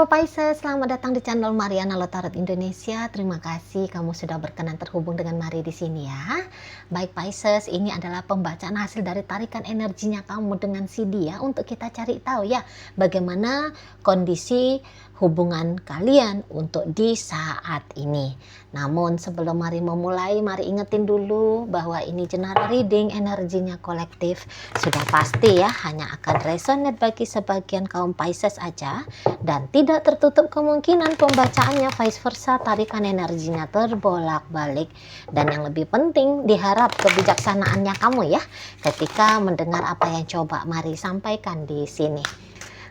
Halo Pisces, selamat datang di channel Mariana Lotarot Indonesia. Terima kasih kamu sudah berkenan terhubung dengan Mari di sini ya. Baik Pisces, ini adalah pembacaan hasil dari tarikan energinya kamu dengan si dia untuk kita cari tahu ya bagaimana kondisi hubungan kalian untuk di saat ini. Namun sebelum Mari memulai, Mari ingetin dulu bahwa ini general reading, energinya kolektif. Sudah pasti ya, hanya akan resonate bagi sebagian kaum Pisces aja. Dan tidak tertutup kemungkinan pembacaannya vice versa, tarikan energinya terbolak-balik. Dan yang lebih penting, diharap kebijaksanaannya kamu ya ketika mendengar apa yang coba Mari sampaikan di sini.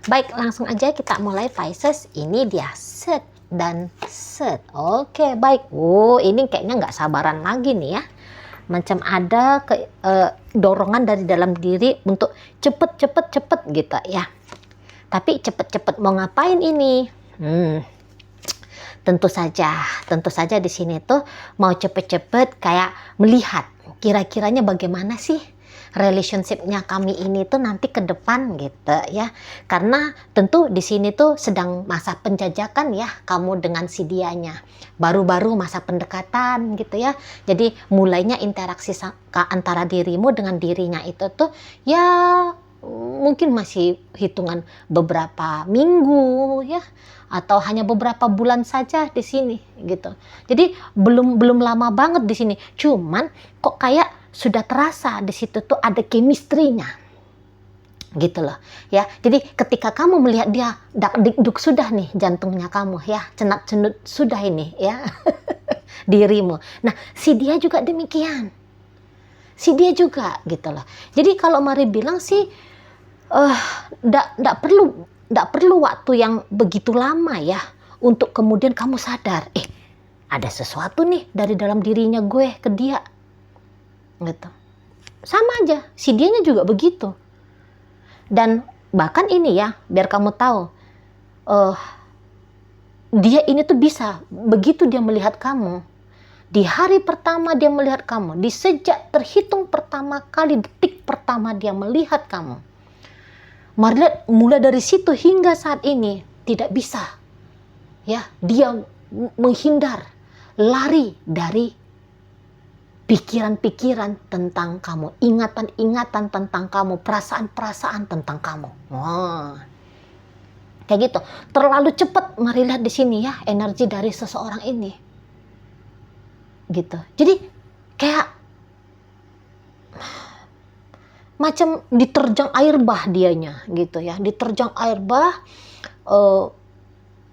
Baik, langsung aja kita mulai Pisces. Ini dia set dan set. Oke, baik. Ini kayaknya nggak sabaran lagi nih ya. Macam ada dorongan dari dalam diri untuk cepet gitu ya. Tapi cepet mau ngapain ini? Tentu saja di sini tuh mau cepet kayak melihat kira-kiranya bagaimana sih relationship-nya kami ini tuh nanti ke depan gitu ya. Karena tentu di sini tuh sedang masa penjajakan ya kamu dengan si dianya. Baru-baru masa pendekatan gitu ya. Jadi mulainya interaksi antara dirimu dengan dirinya itu tuh ya mungkin masih hitungan beberapa minggu ya, atau hanya beberapa bulan saja di sini gitu. Jadi belum lama banget di sini. Cuman kok kayak sudah terasa di situ tuh ada chemistry-nya. Gitu loh ya. Jadi ketika kamu melihat dia dak dikduk sudah nih jantungnya kamu ya, cenak-cenut sudah ini ya. Dirimu. Nah, si dia juga demikian. Si dia juga gitu loh. Jadi kalau Mari bilang sih nggak perlu waktu yang begitu lama ya untuk kemudian kamu sadar, ada sesuatu nih dari dalam dirinya gue ke dia gitu. Sama aja, si dianya juga begitu. Dan bahkan ini ya, biar kamu tahu, dia ini tuh bisa begitu dia melihat kamu. Di hari pertama dia melihat kamu, di sejak terhitung pertama kali detik pertama dia melihat kamu, Mari lihat mulai dari situ hingga saat ini tidak bisa ya dia menghindar, lari dari pikiran-pikiran tentang kamu, ingatan-ingatan tentang kamu, perasaan-perasaan tentang kamu. Kayak gitu. Terlalu cepat Mari lihat di sini ya energi dari seseorang ini. Gitu. Jadi kayak macam diterjang air bah dianya gitu ya, diterjang air bah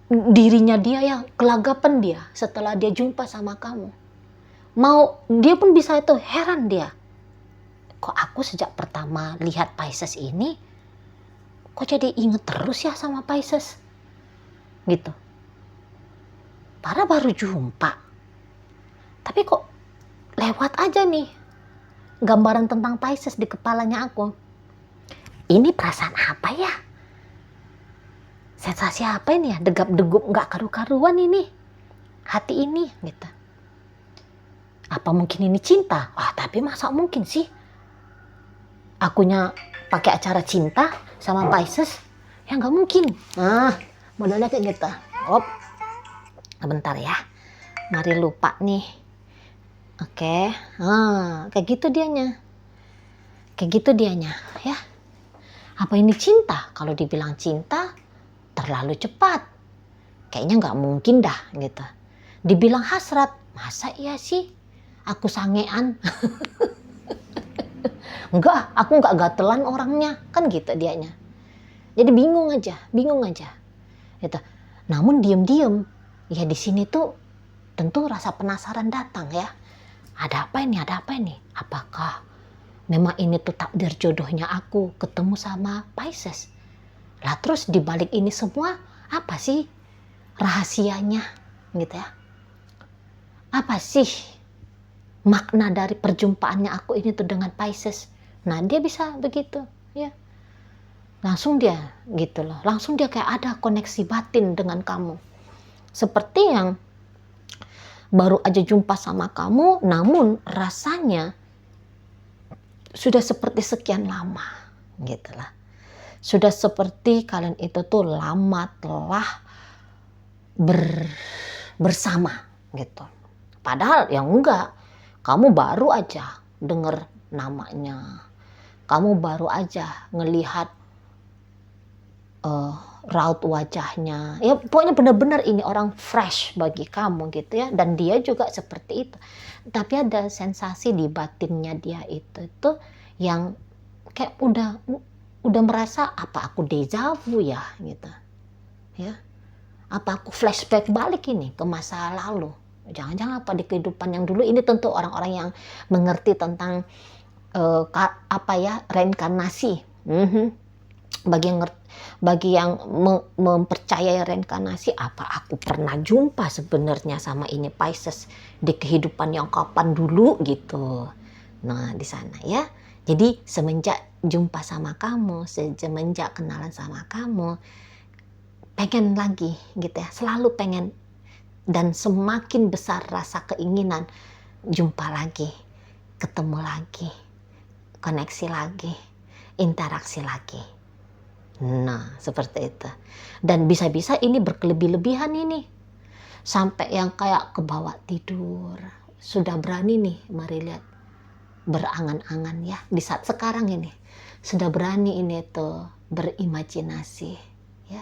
dirinya dia ya, kelagapan dia setelah dia jumpa sama kamu. Mau dia pun bisa itu heran dia, kok aku sejak pertama lihat Pisces ini kok jadi inget terus ya sama Pisces gitu. Padahal baru jumpa, tapi kok lewat aja nih gambaran tentang Pisces di kepalanya aku. Ini perasaan apa ya? Sensasi apa ini ya? Degap-degup gak karu-karuan ini. Hati ini gitu. Apa mungkin ini cinta? Tapi masa mungkin sih? Akunya pakai acara cinta sama Pisces? Ya gak mungkin. Modelnya kayak gitu. Bentar ya. Mari lupa nih. Oke, kayak gitu dianya. Kayak gitu dianya, ya. Apa ini cinta? Kalau dibilang cinta, terlalu cepat. Kayaknya nggak mungkin dah, gitu. Dibilang hasrat, masa iya sih? Aku sangean. Enggak, aku nggak gatelan orangnya, kan gitu dianya. Jadi bingung aja. Gitu. Namun diem-diem, ya di sini tuh tentu rasa penasaran datang ya. Ada apa ini? Apakah memang ini tuh takdir jodohnya aku ketemu sama Pisces? Lah terus dibalik ini semua apa sih rahasianya gitu ya? Apa sih makna dari perjumpaannya aku ini tuh dengan Pisces? Nah dia bisa begitu ya. Langsung dia gitu loh. Langsung dia kayak ada koneksi batin dengan kamu. Seperti yang baru aja jumpa sama kamu, namun rasanya sudah seperti sekian lama, gitulah. Sudah seperti kalian itu tuh lama telah bersama gitu. Padahal ya enggak, kamu baru aja denger namanya, kamu baru aja ngelihat raut wajahnya, ya pokoknya benar-benar ini orang fresh bagi kamu gitu ya, dan dia juga seperti itu. Tapi ada sensasi di batinnya dia itu yang kayak udah merasa, apa aku deja vu ya gitu ya, apa aku flashback balik ini ke masa lalu, jangan-jangan apa di kehidupan yang dulu ini. Tentu orang-orang yang mengerti tentang reinkarnasi, bagi yang mempercayai reinkarnasi, apa aku pernah jumpa sebenarnya sama ini Pisces di kehidupan yang kapan dulu gitu. Nah di sana ya, jadi semenjak jumpa sama kamu, semenjak kenalan sama kamu, pengen lagi gitu ya, selalu pengen, dan semakin besar rasa keinginan jumpa lagi, ketemu lagi, koneksi lagi, interaksi lagi. Nah seperti itu. Dan bisa-bisa ini berkelebih-lebihan ini, sampai yang kayak kebawa tidur. Sudah berani nih, mari lihat, berangan-angan ya di saat sekarang ini. Sudah berani ini tuh berimajinasi ya.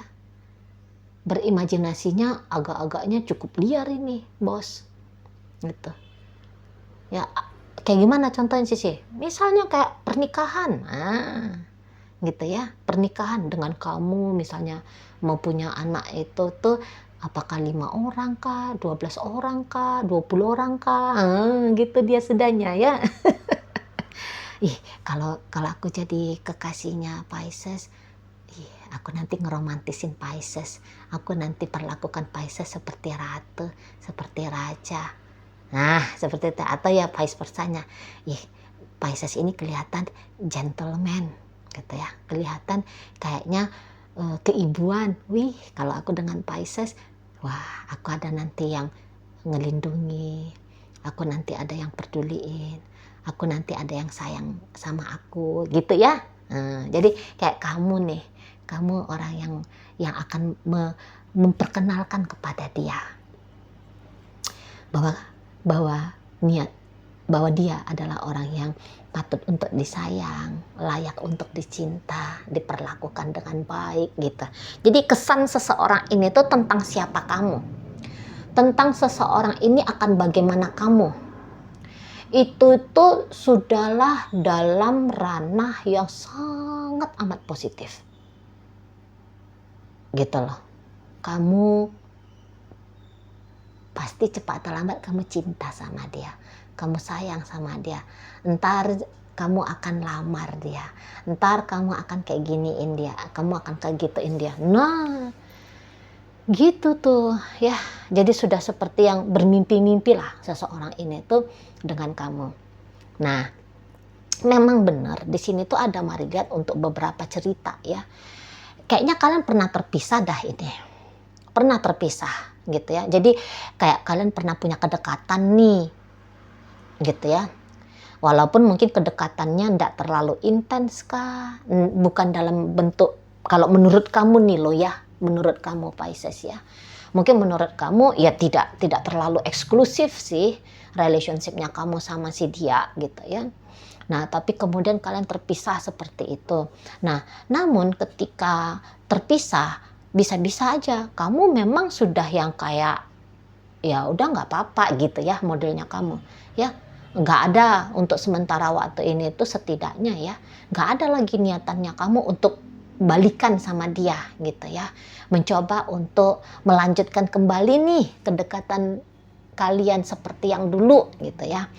Berimajinasinya agak-agaknya cukup liar ini bos gitu ya. Kayak gimana contohnya sih? Misalnya kayak pernikahan, gitu ya, pernikahan dengan kamu misalnya mau punya anak itu tuh, apakah 5 orang kah, 12 orang kah, 20 orang kah, gitu dia sudahnya ya. Kalau aku jadi kekasihnya Pisces, aku nanti ngeromantisin Pisces, aku nanti perlakukan Pisces seperti ratu, seperti raja. Nah seperti itu. Atau ya vice versanya, Pisces ini kelihatan gentleman gitu ya, kelihatan kayaknya keibuan. Kalau aku dengan Pisces, wah aku ada nanti yang ngelindungi, aku nanti ada yang peduliin, aku nanti ada yang sayang sama aku gitu ya. Jadi kayak kamu nih, kamu orang yang akan memperkenalkan kepada dia bahwa dia adalah orang yang patut untuk disayang, layak untuk dicinta, diperlakukan dengan baik gitu. Jadi kesan seseorang ini tuh tentang siapa kamu, tentang seseorang ini akan bagaimana kamu, itu tuh sudahlah dalam ranah yang sangat amat positif gitu loh. Kamu pasti cepat atau lambat kamu cinta sama dia, kamu sayang sama dia, entar kamu akan lamar dia, entar kamu akan kayak giniin dia, kamu akan kayak gituin dia. Nah gitu tuh ya. Jadi sudah seperti yang bermimpi-mimpi lah seseorang ini tuh dengan kamu. Nah memang benar di sini tuh ada Mariliat untuk beberapa cerita ya. Kayaknya kalian pernah terpisah dah ini, pernah terpisah gitu ya. Jadi kayak kalian pernah punya kedekatan nih gitu ya, walaupun mungkin kedekatannya enggak terlalu intens kah, bukan dalam bentuk, kalau menurut kamu nih lo ya, menurut kamu Pisces ya, mungkin menurut kamu ya tidak terlalu eksklusif sih relationshipnya kamu sama si dia gitu ya. Nah tapi kemudian kalian terpisah seperti itu. Nah namun ketika terpisah, bisa-bisa aja kamu memang sudah yang kayak ya udah nggak apa-apa gitu ya modelnya kamu ya, nggak ada untuk sementara waktu ini tuh setidaknya ya, nggak ada lagi niatannya kamu untuk balikan sama dia gitu ya, mencoba untuk melanjutkan kembali nih kedekatan kalian seperti yang dulu gitu ya.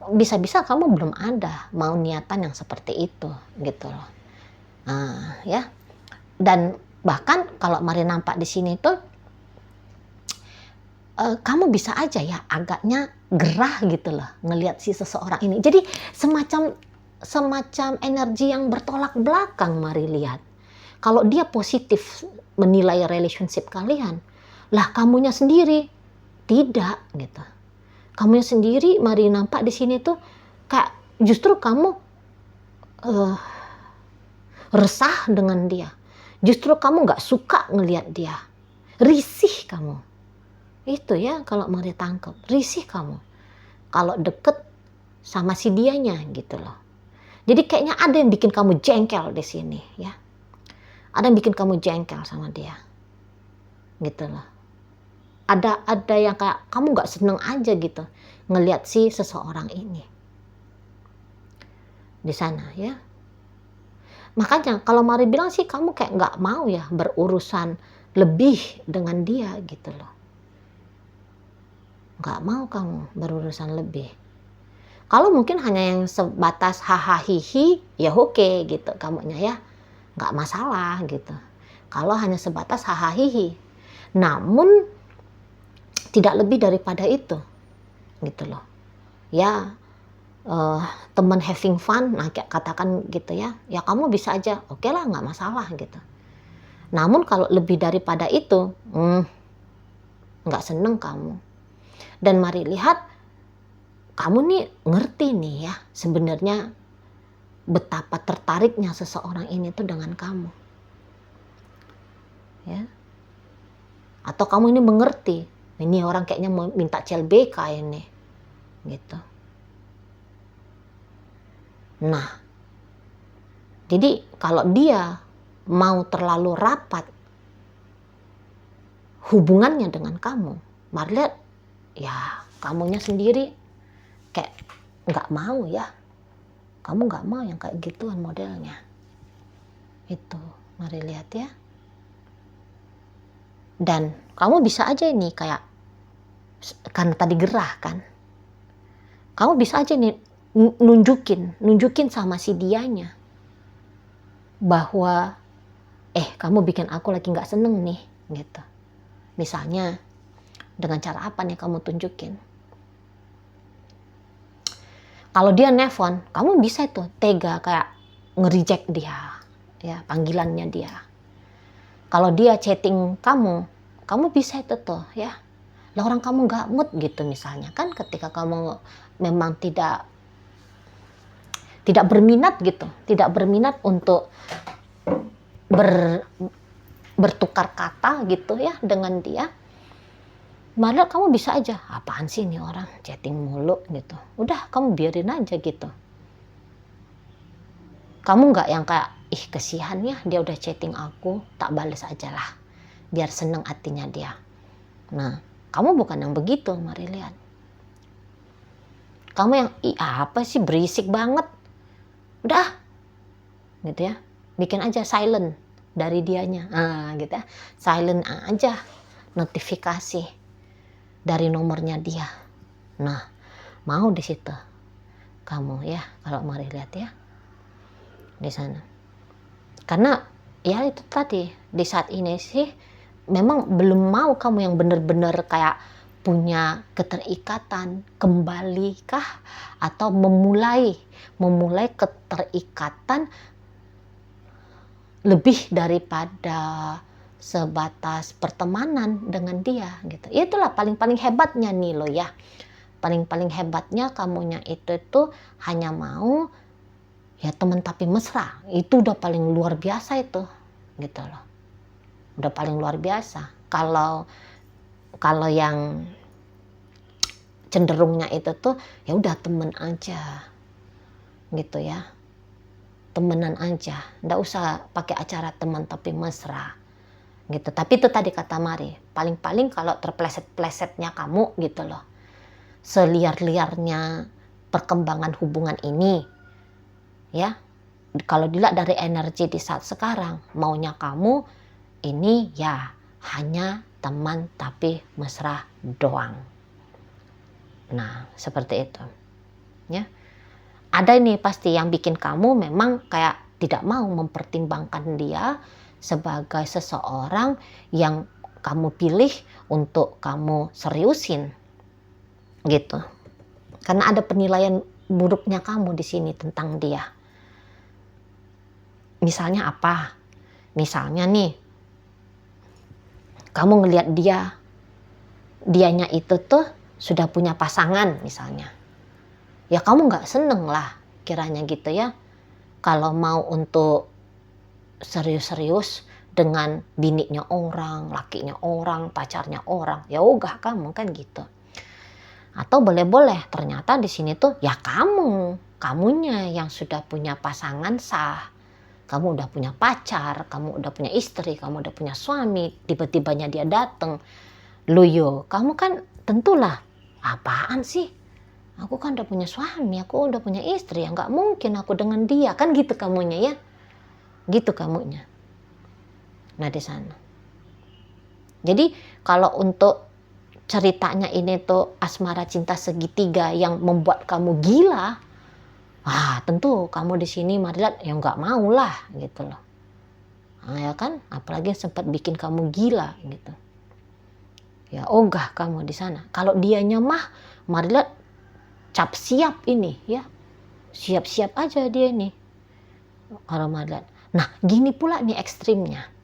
Bisa-bisa kamu belum ada mau niatan yang seperti itu gitu loh. Ya. Dan bahkan kalau Mari nampak di sini tuh kamu bisa aja ya agaknya gerah gitu loh ngelihat si seseorang ini. Jadi semacam energi yang bertolak belakang Mari lihat. Kalau dia positif menilai relationship kalian, lah kamunya sendiri tidak gitu. Kamunya sendiri Mari nampak di sini tuh kayak justru kamu resah dengan dia. Justru kamu nggak suka ngelihat dia, risih kamu. Itu ya kalau Mari tangkap, risih kamu kalau deket sama si dianya gitu loh. Jadi kayaknya ada yang bikin kamu jengkel di sini ya. Ada yang bikin kamu jengkel sama dia. Gitu loh. Ada yang kayak kamu nggak seneng aja gitu ngelihat si seseorang ini di sana ya. Makanya kalau Mari bilang sih kamu kayak nggak mau ya berurusan lebih dengan dia gitu loh. Nggak mau kamu berurusan lebih. Kalau mungkin hanya yang sebatas hahaha ya oke gitu kamunya ya, nggak masalah gitu. Kalau hanya sebatas hahaha, namun tidak lebih daripada itu gitu loh ya. Teman having fun, nah kayak katakan gitu ya, ya kamu bisa aja oke lah nggak masalah gitu. Namun kalau lebih daripada itu nggak seneng kamu. Dan Mari lihat kamu nih ngerti nih ya sebenarnya betapa tertariknya seseorang ini tuh dengan kamu ya. Atau kamu ini mengerti ini orang kayaknya mau minta CLBK ini gitu. Nah jadi kalau dia mau terlalu rapat hubungannya dengan kamu, Mari lihat ya kamunya sendiri kayak nggak mau ya. Kamu nggak mau yang kayak gituan modelnya. Itu Mari lihat ya. Dan kamu bisa aja ini kayak karena tadi gerah kan. Kamu bisa aja nih nunjukin sama si dianya bahwa kamu bikin aku lagi nggak seneng nih gitu. Misalnya dengan cara apa nih kamu tunjukin? Kalau dia nelfon, kamu bisa itu tega kayak nge-reject dia, ya panggilannya dia. Kalau dia chatting kamu bisa itu tuh ya. Lah orang kamu nggak mood gitu misalnya kan, ketika kamu memang tidak berminat gitu, tidak berminat untuk bertukar kata gitu ya dengan dia. Malah kamu bisa aja, apaan sih ini orang chatting mulu gitu. Udah kamu biarin aja gitu. Kamu nggak yang kayak, kesian ya dia udah chatting aku, tak bales aja lah. Biar seneng hatinya dia. Nah, kamu bukan yang begitu, Mari lihat. Kamu yang, apa sih berisik banget. Udah, gitu ya. Bikin aja silent dari dianya. Gitu ya. Silent aja notifikasi dari nomornya dia. Nah, mau di situ kamu ya kalau Mari lihat ya di sana. Karena ya itu tadi di saat ini sih memang belum mau kamu yang benar-benar kayak punya keterikatan kembali kah atau memulai keterikatan lebih daripada sebatas pertemanan dengan dia gitu. Itulah paling hebatnya nih lo ya. Paling hebatnya kamunya itu hanya mau ya teman tapi mesra. Itu udah paling luar biasa itu. Gitu loh. Udah paling luar biasa. Kalau yang cenderungnya itu tuh ya udah temen aja. Gitu ya. Temenan aja. Nggak usah pakai acara teman tapi mesra. Gitu. Tapi itu tadi kata Mari, paling kalau terpleset-plesetnya kamu gitu loh, seliar-liarnya perkembangan hubungan ini ya, kalau dilihat dari energi di saat sekarang, maunya kamu ini ya hanya teman tapi mesra doang. Nah seperti itu ya. Ada ini pasti yang bikin kamu memang kayak tidak mau mempertimbangkan dia sebagai seseorang yang kamu pilih untuk kamu seriusin gitu. Karena ada penilaian buruknya kamu di sini tentang dia. Misalnya apa? Misalnya nih, kamu ngelihat dianya itu tuh sudah punya pasangan misalnya. Ya kamu nggak seneng lah kiranya gitu ya. Kalau mau untuk serius-serius dengan bininya orang, lakinya orang, pacarnya orang, ya ogah kamu kan gitu. Atau boleh-boleh ternyata di sini tuh ya kamunya yang sudah punya pasangan sah, kamu udah punya pacar, kamu udah punya istri, kamu udah punya suami, tiba-tibanya dia dateng, loyo, kamu kan tentulah, apaan sih? Aku kan udah punya suami, aku udah punya istri, ya nggak mungkin aku dengan dia, kan gitu kamunya ya, gitu kamunya. Nah di sana. Jadi kalau untuk ceritanya ini tuh asmara cinta segitiga yang membuat kamu gila, tentu kamu di sini Marilah ya nggak mau lah gitu loh. Ya kan, apalagi sempat bikin kamu gila gitu. Ya ogah kamu di sana. Kalau dianya mah Marilah cap siap ini ya, siap-siap aja dia nih. Kalau Marilah. Nah gini pula nih ekstrimnya.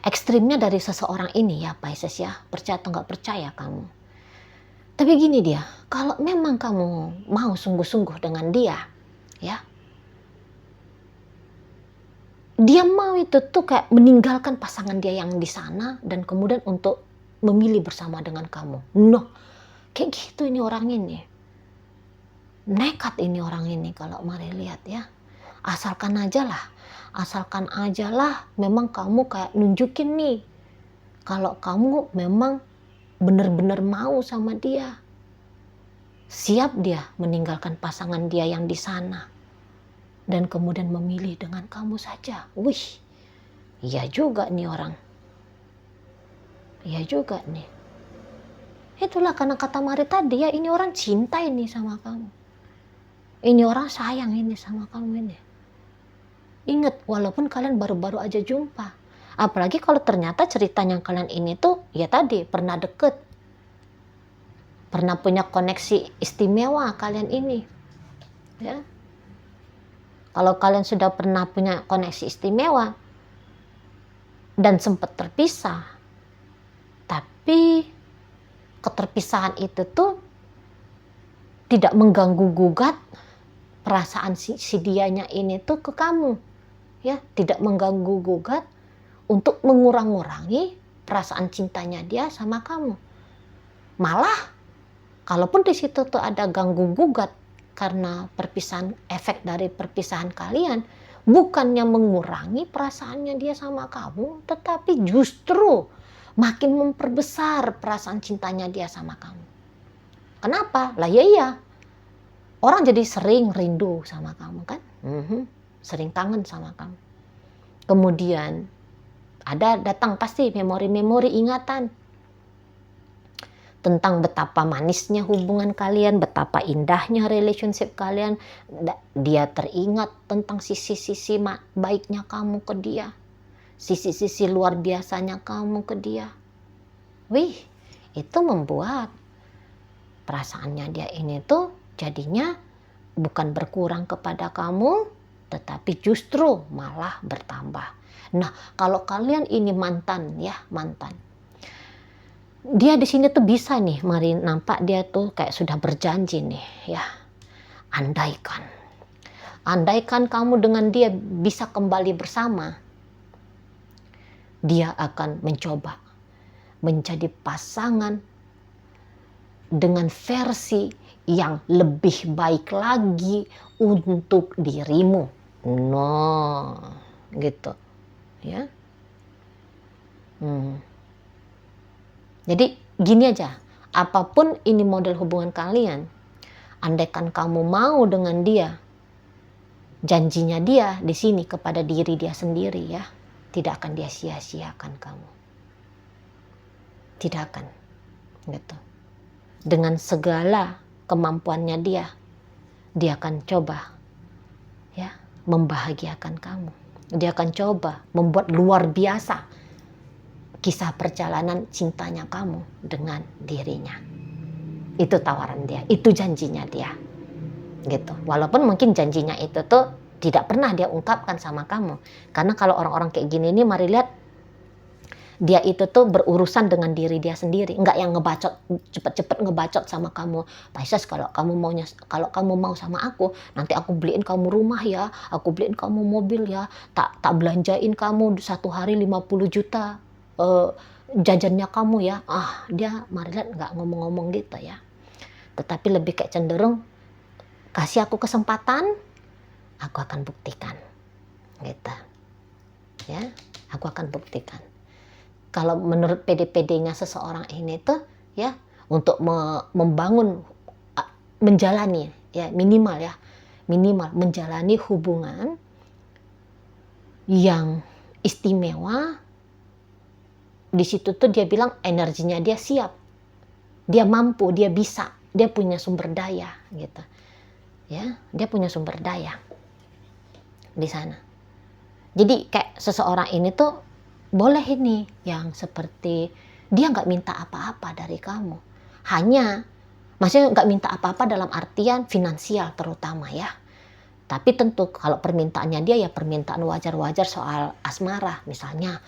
Ekstrimnya dari seseorang ini ya Pisces ya, percaya atau nggak percaya kamu. Tapi gini dia, kalau memang kamu mau sungguh-sungguh dengan dia, ya, dia mau itu tuh kayak meninggalkan pasangan dia yang di sana dan kemudian untuk memilih bersama dengan kamu. Noh, kayak gitu ini orang ini. Nekat ini orang ini kalau mari lihat ya. Asalkan aja lah memang kamu kayak nunjukin nih kalau kamu memang benar-benar mau sama dia, siap dia meninggalkan pasangan dia yang di sana dan kemudian memilih dengan kamu saja. Wih, iya juga nih orang, iya juga nih. Itulah karena kata Mari tadi ya, ini orang cinta ini sama kamu, ini orang sayang ini sama kamu ini. Ingat, walaupun kalian baru-baru aja jumpa. Apalagi kalau ternyata ceritanya kalian ini tuh, ya tadi, pernah deket. Pernah punya koneksi istimewa kalian ini. Ya. Kalau kalian sudah pernah punya koneksi istimewa, dan sempat terpisah, tapi keterpisahan itu tuh tidak mengganggu gugat perasaan si dianya ini tuh ke kamu. Ya, tidak mengganggu gugat untuk mengurangi perasaan cintanya dia sama kamu. Malah kalaupun di situ tuh ada ganggu gugat karena perpisahan, efek dari perpisahan kalian, bukannya mengurangi perasaannya dia sama kamu, tetapi justru makin memperbesar perasaan cintanya dia sama kamu. Kenapa? Lah iya, orang jadi sering rindu sama kamu kan, sering kangen sama kamu. Kemudian ada datang pasti memori-memori ingatan tentang betapa manisnya hubungan kalian, betapa indahnya relationship kalian. Dia teringat tentang sisi-sisi baiknya kamu ke dia, sisi-sisi luar biasanya kamu ke dia. Wih, itu membuat perasaannya dia ini tuh jadinya bukan berkurang kepada kamu, tetapi justru malah bertambah. Nah, kalau kalian ini mantan ya, mantan. Dia di sini tuh bisa nih, mari nampak dia tuh kayak sudah berjanji nih ya. Andaikan kamu dengan dia bisa kembali bersama, dia akan mencoba menjadi pasangan dengan versi yang lebih baik lagi untuk dirimu. Gitu ya. Jadi gini aja, apapun ini model hubungan kalian, andaikan kamu mau dengan dia, janjinya dia di sini kepada diri dia sendiri ya, tidak akan dia sia-siakan kamu. Tidak akan, gitu. Dengan segala kemampuannya dia akan coba ya membahagiakan kamu. Dia akan coba membuat luar biasa kisah perjalanan cintanya kamu dengan dirinya. Itu tawaran dia, itu janjinya dia. Gitu. Walaupun mungkin janjinya itu tuh tidak pernah dia ungkapkan sama kamu. Karena kalau orang-orang kayak gini ini mari lihat, Dia itu tuh berurusan dengan diri dia sendiri, nggak yang ngebacot, cepet-cepet ngebacot sama kamu. Pisces, kalau kamu mau sama aku, nanti aku beliin kamu rumah ya, aku beliin kamu mobil ya, tak belanjain kamu satu hari 50 juta jajannya kamu ya. Dia Marilah nggak ngomong-ngomong gitu ya. Tetapi lebih kayak cenderung, kasih aku kesempatan, aku akan buktikan. Gitu. Ya, aku akan buktikan. Kalau menurut PD-PD-nya seseorang ini tuh ya, untuk membangun, menjalani ya, minimal menjalani hubungan yang istimewa. Di situ tuh dia bilang energinya dia siap, dia mampu, dia bisa, dia punya sumber daya gitu ya, dia punya sumber daya di sana. Jadi kayak seseorang ini tuh boleh ini yang seperti dia nggak minta apa-apa dari kamu, maksudnya nggak minta apa-apa dalam artian finansial terutama ya. Tapi tentu kalau permintaannya dia ya permintaan wajar-wajar soal asmara, misalnya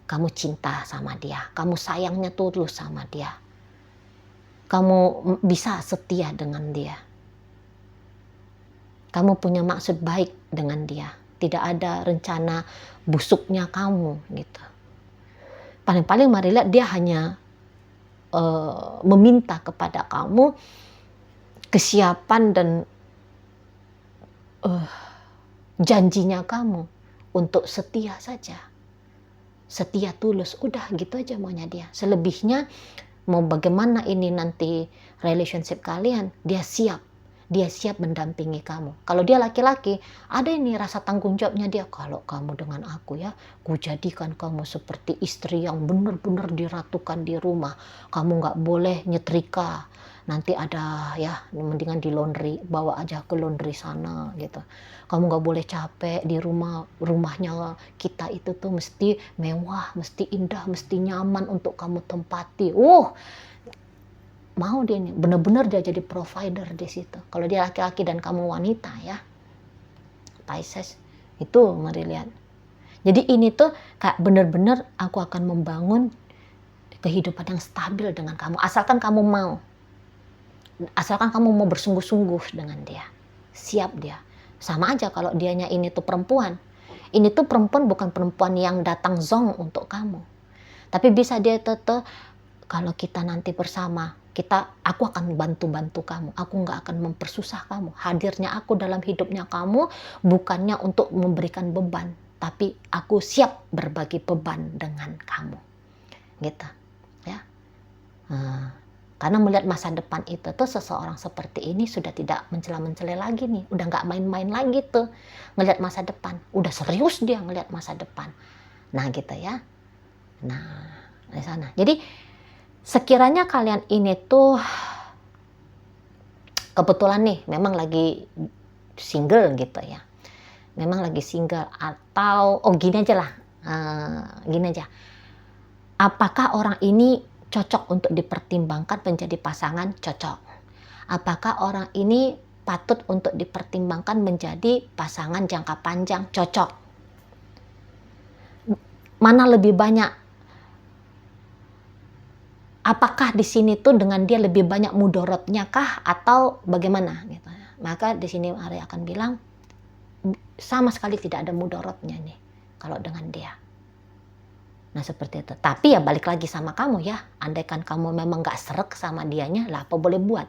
kamu cinta sama dia, kamu sayangnya tulus sama dia, kamu bisa setia dengan dia, kamu punya maksud baik dengan dia, tidak ada rencana busuknya kamu gitu. Paling-paling Marilah dia hanya meminta kepada kamu kesiapan dan janjinya kamu untuk setia saja, setia tulus, udah gitu aja maunya dia. Selebihnya mau bagaimana ini nanti relationship kalian, dia siap mendampingi kamu. Kalau dia laki-laki, ada ini rasa tanggung jawabnya dia. Kalau kamu dengan aku ya, ku jadikan kamu seperti istri yang benar-benar diratukan di rumah. Kamu nggak boleh nyetrika. Nanti ada ya, mendingan di laundry, bawa aja ke laundry sana gitu. Kamu nggak boleh capek di rumahnya kita itu tuh mesti mewah, mesti indah, mesti nyaman untuk kamu tempati. Mau dia nih, benar-benar dia jadi provider di situ. Kalau dia laki-laki dan kamu wanita ya, Pisces, itu mari lihat. Jadi ini tuh kayak benar-benar aku akan membangun kehidupan yang stabil dengan kamu, asalkan kamu mau bersungguh-sungguh dengan dia, siap dia. Sama aja kalau dianya ini tuh perempuan bukan perempuan yang datang zong untuk kamu, tapi bisa dia tuh kalau kita nanti bersama, aku akan bantu kamu, aku nggak akan mempersusah kamu. Hadirnya aku dalam hidupnya kamu bukannya untuk memberikan beban, tapi aku siap berbagi beban dengan kamu, gitu ya. Karena melihat masa depan itu tuh seseorang seperti ini sudah tidak mencela-mencela lagi nih, udah nggak main-main lagi tuh ngelihat masa depan, udah serius dia ngelihat masa depan. Nah gitu ya. Nah di sana. Jadi sekiranya kalian ini tuh kebetulan nih memang lagi single gitu ya, memang lagi single atau gini aja lah, apakah orang ini cocok untuk dipertimbangkan menjadi pasangan? Cocok. Apakah orang ini patut untuk dipertimbangkan menjadi pasangan jangka panjang? Cocok. Mana lebih banyak? Apakah di sini tuh dengan dia lebih banyak mudorotnya kah atau bagaimana gitu. Maka di sini Ari akan bilang sama sekali tidak ada mudorotnya nih kalau dengan dia. Nah seperti itu. Tapi ya balik lagi sama kamu ya. Andaikan kamu memang gak srek sama dianya, lah apa boleh buat?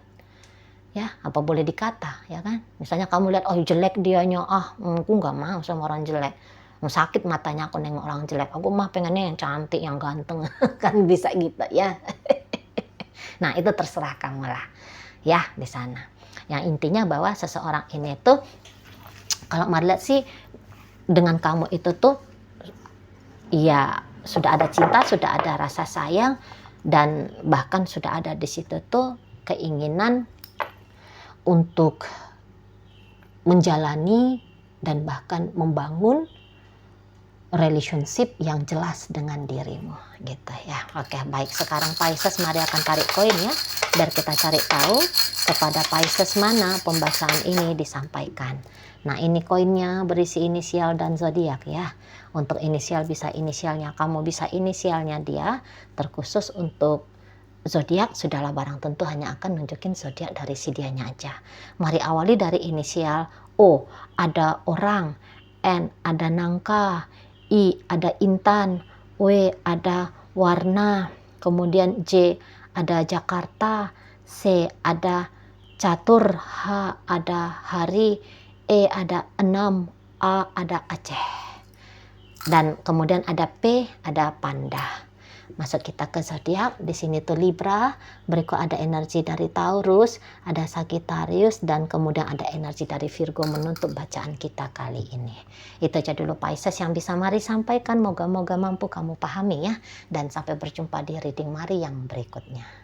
Ya, apa boleh dikata, ya kan? Misalnya kamu lihat, jelek dianya, aku gak mau sama orang jelek. Sakit matanya aku nengok orang jelek. Aku mah pengennya yang cantik, yang ganteng. Kan bisa gitu ya. Nah itu terserah kamu lah. Ya di sana. Yang intinya bahwa seseorang ini tuh, kalau melihat sih dengan kamu itu tuh, ya sudah ada cinta, sudah ada rasa sayang, dan bahkan sudah ada di situ tuh keinginan untuk menjalani dan bahkan membangun relationship yang jelas dengan dirimu gitu ya. Oke, baik. Sekarang Pisces, mari akan tarik koin ya, biar kita cari tahu kepada Pisces mana pembacaan ini disampaikan. Nah, ini koinnya berisi inisial dan zodiak ya. Untuk inisial bisa inisialnya kamu, bisa inisialnya dia. Terkhusus untuk zodiak sudahlah barang tentu hanya akan nunjukin zodiak dari si dianya aja. Mari awali dari inisial O, ada orang, N ada nangka, I ada intan, W ada warna, kemudian J ada Jakarta, C ada catur, H ada hari, E ada 6, A ada Aceh. Dan kemudian ada P ada panda. Masuk kita ke zodiak, di sini tuh Libra, berikut ada energi dari Taurus, ada Sagittarius, dan kemudian ada energi dari Virgo menutup bacaan kita kali ini. Itu aja dulu Pisces yang bisa Mari sampaikan, moga-moga mampu kamu pahami ya. Dan sampai berjumpa di reading Mari yang berikutnya.